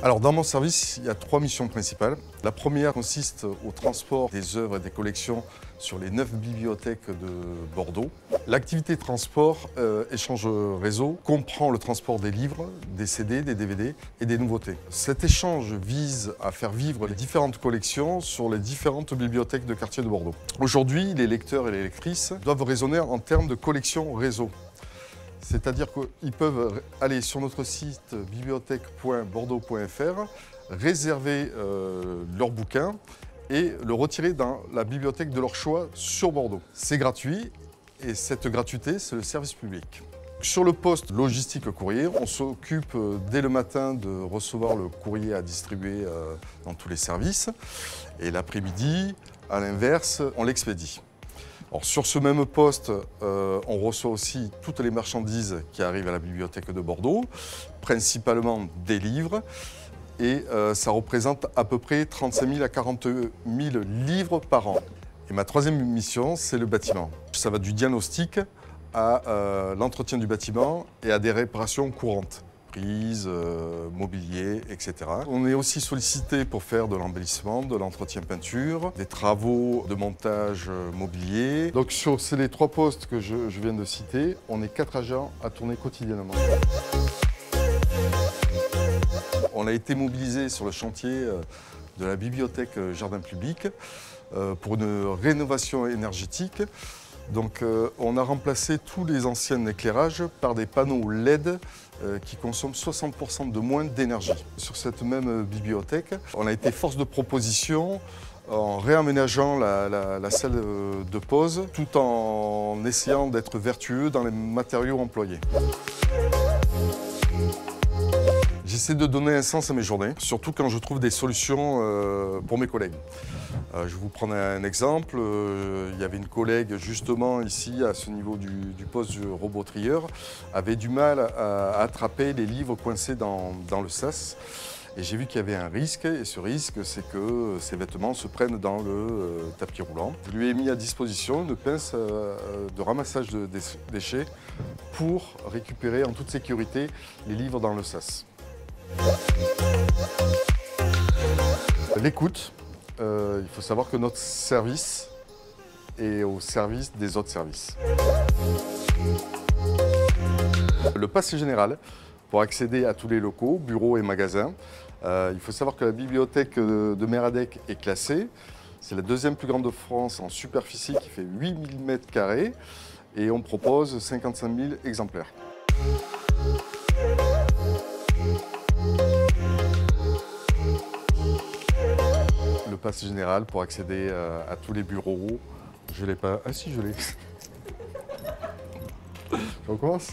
Alors dans mon service, il y a 3 missions principales. La première consiste au transport des œuvres et des collections sur les 9 bibliothèques de Bordeaux. L'activité transport, échange réseau, comprend le transport des livres, des CD, des DVD et des nouveautés. Cet échange vise à faire vivre les différentes collections sur les différentes bibliothèques de quartier de Bordeaux. Aujourd'hui, les lecteurs et les lectrices doivent raisonner en termes de collection réseau. C'est-à-dire qu'ils peuvent aller sur notre site bibliothèque.bordeaux.fr, réserver leur bouquin et le retirer dans la bibliothèque de leur choix sur Bordeaux. C'est gratuit et cette gratuité, c'est le service public. Sur le poste logistique courrier, on s'occupe dès le matin de recevoir le courrier à distribuer dans tous les services et l'après-midi, à l'inverse, on l'expédie. Alors, sur ce même poste, on reçoit aussi toutes les marchandises qui arrivent à la bibliothèque de Bordeaux, principalement des livres, et ça représente à peu près 35 000 à 40 000 livres par an. Et ma troisième mission, c'est le bâtiment. Ça va du diagnostic à l'entretien du bâtiment et à des réparations courantes. Prise, mobilier, etc. On est aussi sollicité pour faire de l'embellissement, de l'entretien peinture, des travaux de montage mobilier. Donc sur les 3 postes que je viens de citer, on est 4 agents à tourner quotidiennement. On a été mobilisé sur le chantier de la bibliothèque Jardin Public pour une rénovation énergétique. Donc on a remplacé tous les anciens éclairages par des panneaux LED qui consomment 60% de moins d'énergie. Sur cette même bibliothèque, on a été force de proposition en réaménageant la salle de pause tout en essayant d'être vertueux dans les matériaux employés. J'essaie de donner un sens à mes journées, surtout quand je trouve des solutions pour mes collègues. Je vais vous prendre un exemple. Il y avait une collègue justement ici, à ce niveau du poste du robot trieur, avait du mal à attraper les livres coincés dans le sas. Et j'ai vu qu'il y avait un risque, et ce risque, c'est que ses vêtements se prennent dans le tapis roulant. Je lui ai mis à disposition une pince de ramassage de déchets pour récupérer en toute sécurité les livres dans le sas. L'écoute, il faut savoir que notre service est au service des autres services. Le pass général pour accéder à tous les locaux, bureaux et magasins. Il faut savoir que la bibliothèque de Méradec est classée. C'est la 2e plus grande de France en superficie qui fait 8 000 m² et on propose 55 000 exemplaires. Le pass général pour accéder à tous les bureaux. Je l'ai pas. Ah si, je l'ai. On commence ?